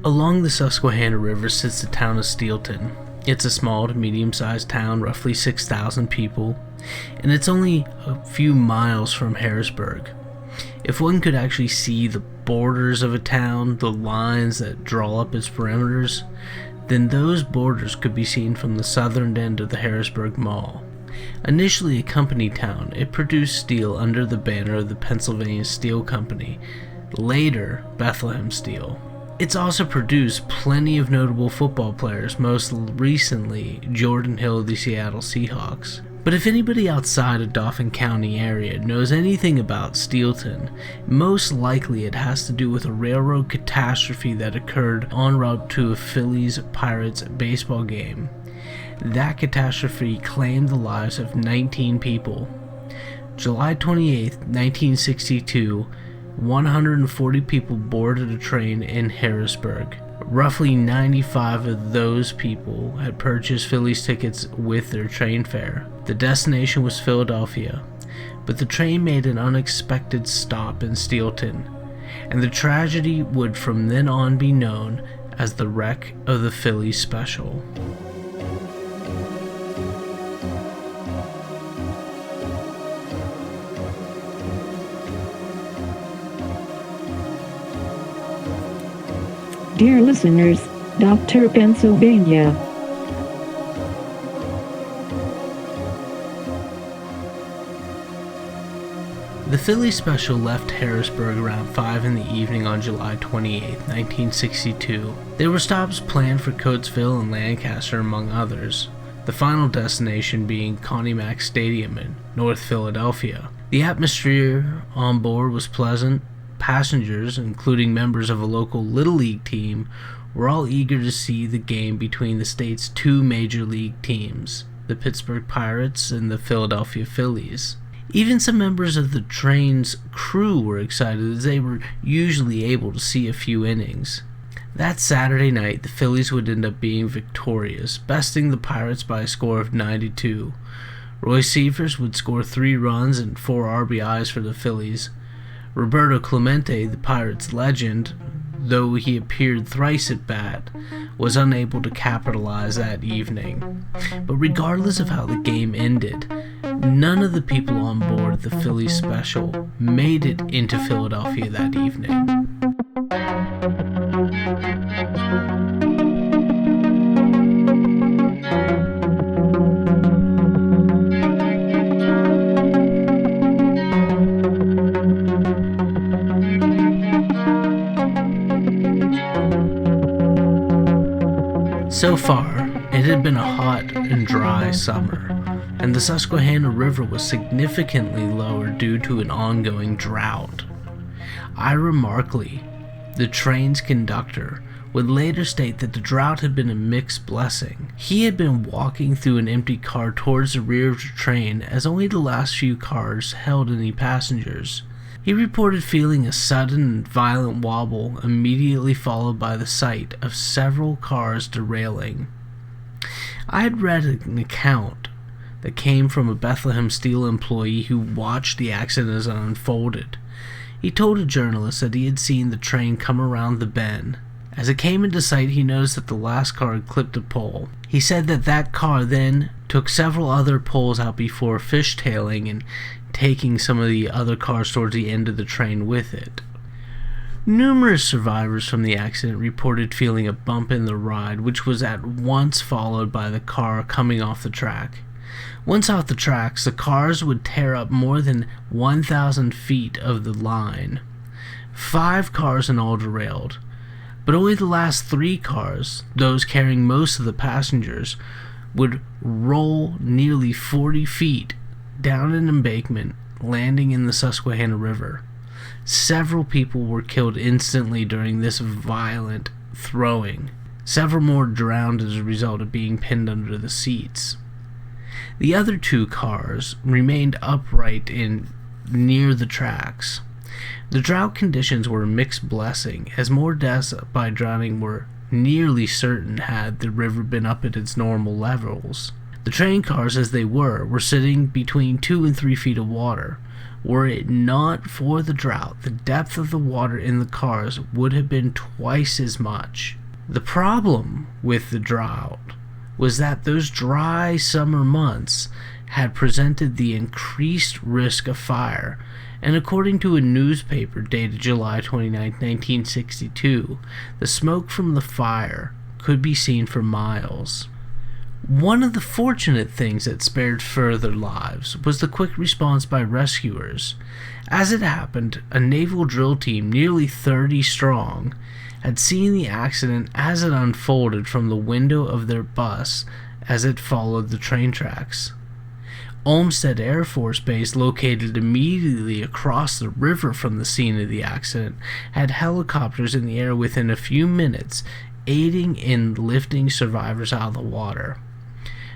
Along the Susquehanna River sits the town of Steelton. It's a small to medium-sized town, roughly 6,000 people, and it's only a few miles from Harrisburg. If one could actually see the borders of a town, the lines that draw up its perimeters, then those borders could be seen from the southern end of the Harrisburg Mall. Initially a company town, it produced steel under the banner of the Pennsylvania Steel Company, later Bethlehem Steel. It's also produced plenty of notable football players, most recently Jordan Hill of the Seattle Seahawks. But if anybody outside of Dauphin County area knows anything about Steelton, most likely it has to do with a railroad catastrophe that occurred en route to a Phillies-Pirates baseball game. That catastrophe claimed the lives of 19 people. July 28, 1962, 140 people boarded a train in Harrisburg. Roughly 95 of those people had purchased Phillies tickets with their train fare. The destination was Philadelphia, but the train made an unexpected stop in Steelton, and the tragedy would from then on be known as the wreck of the Phillies Special. Dear listeners, Dr. Pennsylvania. The Phillies Special left Harrisburg around 5 in the evening on July 28, 1962. There were stops planned for Coatesville and Lancaster, among others, the final destination being Connie Mack Stadium in North Philadelphia. The atmosphere on board was pleasant. Passengers, including members of a local Little League team, were all eager to see the game between the state's two major league teams, the Pittsburgh Pirates and the Philadelphia Phillies. Even some members of the train's crew were excited, as they were usually able to see a few innings. That Saturday night, the Phillies would end up being victorious, besting the Pirates by a score of 92. Roy Seifers would score 3 runs and 4 RBIs for the Phillies. Roberto Clemente, the Pirates' legend, though he appeared thrice at bat, was unable to capitalize that evening. But regardless of how the game ended, none of the people on board the Phillies Special made it into Philadelphia that evening. So far, it had been a hot and dry summer, and the Susquehanna River was significantly lower due to an ongoing drought. Ira Markley, the train's conductor, would later state that the drought had been a mixed blessing. He had been walking through an empty car towards the rear of the train, as only the last few cars held any passengers. He reported feeling a sudden and violent wobble, immediately followed by the sight of several cars derailing. I had read an account that came from a Bethlehem Steel employee who watched the accident as it unfolded. He told a journalist that he had seen the train come around the bend. As it came into sight, he noticed that the last car had clipped a pole. He said that car then took several other poles out before fishtailing and taking some of the other cars towards the end of the train with it. Numerous survivors from the accident reported feeling a bump in the ride, which was at once followed by the car coming off the track. Once off the tracks, the cars would tear up more than 1,000 feet of the line. 5 cars in all derailed, but only the last 3 cars, those carrying most of the passengers, would roll nearly 40 feet down an embankment, landing in the Susquehanna River. Several people were killed instantly during this violent throwing. Several more drowned as a result of being pinned under the seats. The other 2 cars remained upright near the tracks. The drought conditions were a mixed blessing, as more deaths by drowning were nearly certain had the river been up at its normal levels. The train cars, as they were sitting between 2 and 3 feet of water. Were it not for the drought, the depth of the water in the cars would have been twice as much. The problem with the drought was that those dry summer months had presented the increased risk of fire, and according to a newspaper dated July 29, 1962, the smoke from the fire could be seen for miles. One of the fortunate things that spared further lives was the quick response by rescuers. As it happened, a naval drill team nearly 30 strong had seen the accident as it unfolded from the window of their bus as it followed the train tracks. Olmsted Air Force Base, located immediately across the river from the scene of the accident, had helicopters in the air within a few minutes, aiding in lifting survivors out of the water.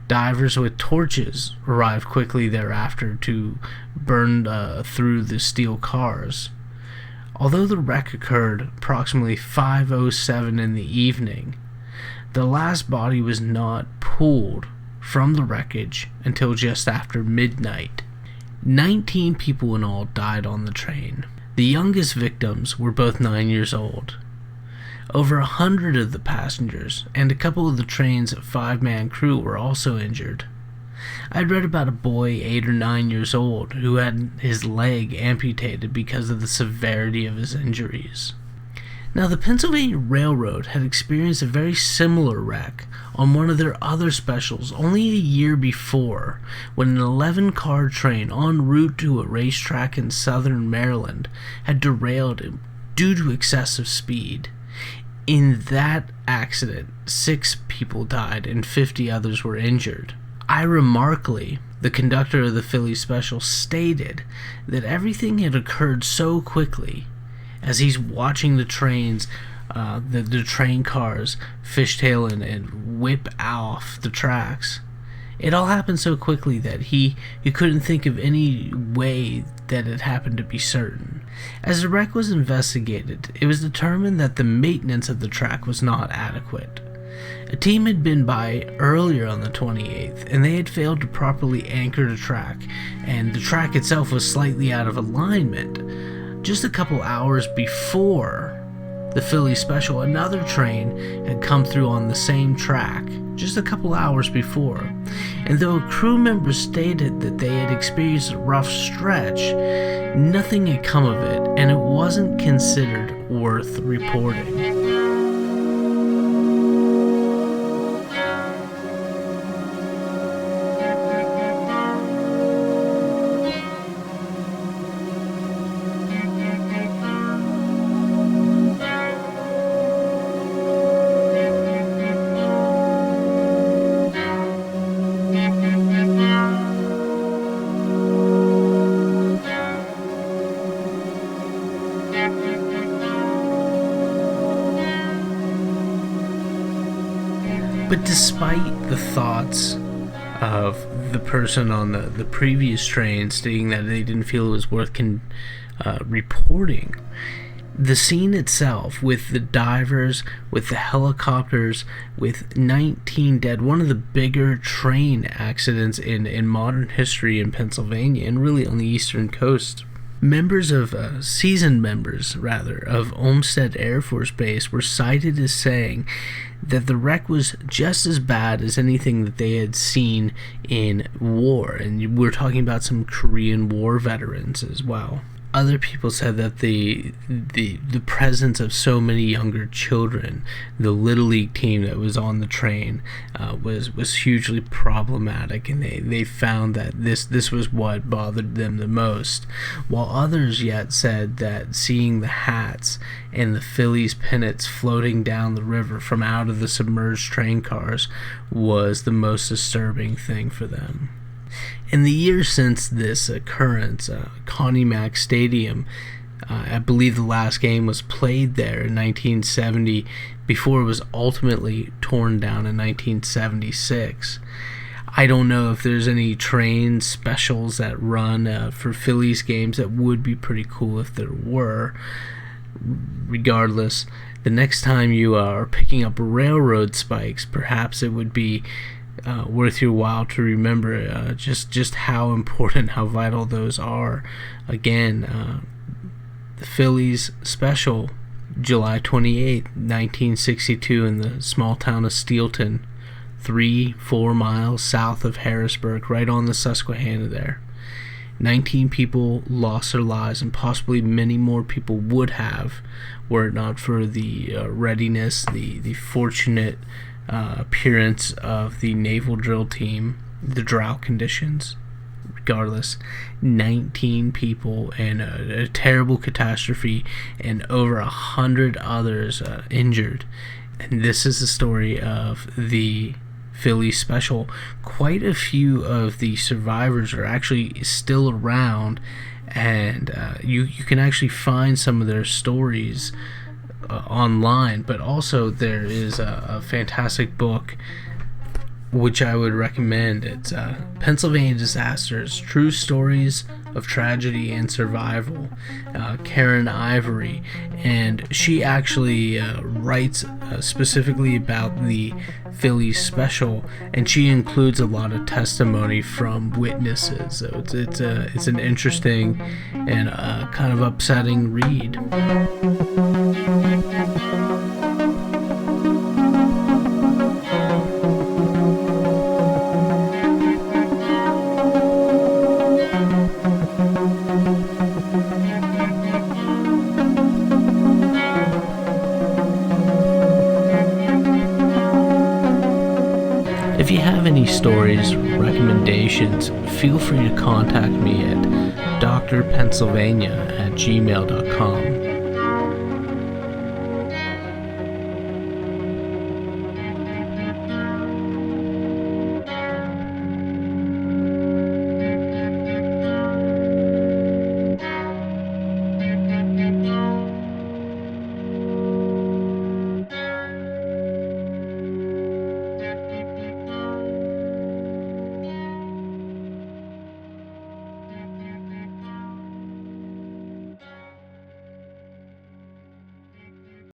Divers with torches arrived quickly thereafter to burn through the steel cars. Although the wreck occurred approximately 5:07 in the evening, the last body was not pulled from the wreckage until just after midnight. 19 people in all died on the train. The youngest victims were both 9 years old. Over 100 of the passengers and a couple of the train's 5-man crew were also injured. I'd read about a boy 8 or 9 years old who had his leg amputated because of the severity of his injuries. Now, the Pennsylvania Railroad had experienced a very similar wreck on one of their other specials only a year before, when an 11-car train en route to a racetrack in southern Maryland had derailed due to excessive speed. In that accident, 6 people died and 50 others were injured. Ira Markley, the conductor of the Phillies special, stated that everything had occurred so quickly as he's watching the trains, the train cars fishtail and whip off the tracks. It all happened so quickly that he couldn't think of any way that it happened to be certain. As the wreck was investigated, it was determined that the maintenance of the track was not adequate. A team had been by earlier on the 28th, and they had failed to properly anchor the track, and the track itself was slightly out of alignment. Just a couple hours before the Phillies special, another train had come through on the same track, just a couple hours before. And though crew members stated that they had experienced a rough stretch, nothing had come of it, and it wasn't considered worth reporting. But despite the thoughts of the person on the previous train stating that they didn't feel it was worth reporting, the scene itself, with the divers, with the helicopters, with 19 dead, one of the bigger train accidents in modern history in Pennsylvania and really on the eastern coast. Seasoned members of Olmsted Air Force Base were cited as saying that the wreck was just as bad as anything that they had seen in war, and we're talking about some Korean War veterans as well. Other people said that the presence of so many younger children, the Little League team that was on the train, was hugely problematic, and they found that this was what bothered them the most. While others yet said that seeing the hats and the Phillies pennants floating down the river from out of the submerged train cars was the most disturbing thing for them. In the years since this occurrence, Connie Mack Stadium, I believe the last game was played there in 1970 before it was ultimately torn down in 1976. I don't know if there's any train specials that run for Phillies games. That would be pretty cool if there were. Regardless, the next time you are picking up railroad spikes, perhaps it would be worth your while to remember just how important, how vital those are. Again, the Phillies special, July 28th, 1962, in the small town of Steelton, 3-4 miles south of Harrisburg, right on the Susquehanna there. 19 people lost their lives, and possibly many more people would have were it not for the readiness, the fortunate appearance of the naval drill team, the drought conditions. Regardless, 19 people and a terrible catastrophe, and over 100 others injured. And this is the story of the Phillies special. Quite a few of the survivors are actually still around, and you can actually find some of their stories online. But also there is a fantastic book which I would recommend. It's Pennsylvania Disasters, True Stories of Tragedy and Survival, Karen Ivory, and she actually writes specifically about the Phillies special, and she includes a lot of testimony from witnesses. So it's an interesting and kind of upsetting read. If you have any stories, recommendations, feel free to contact me at drpennsylvania@gmail.com.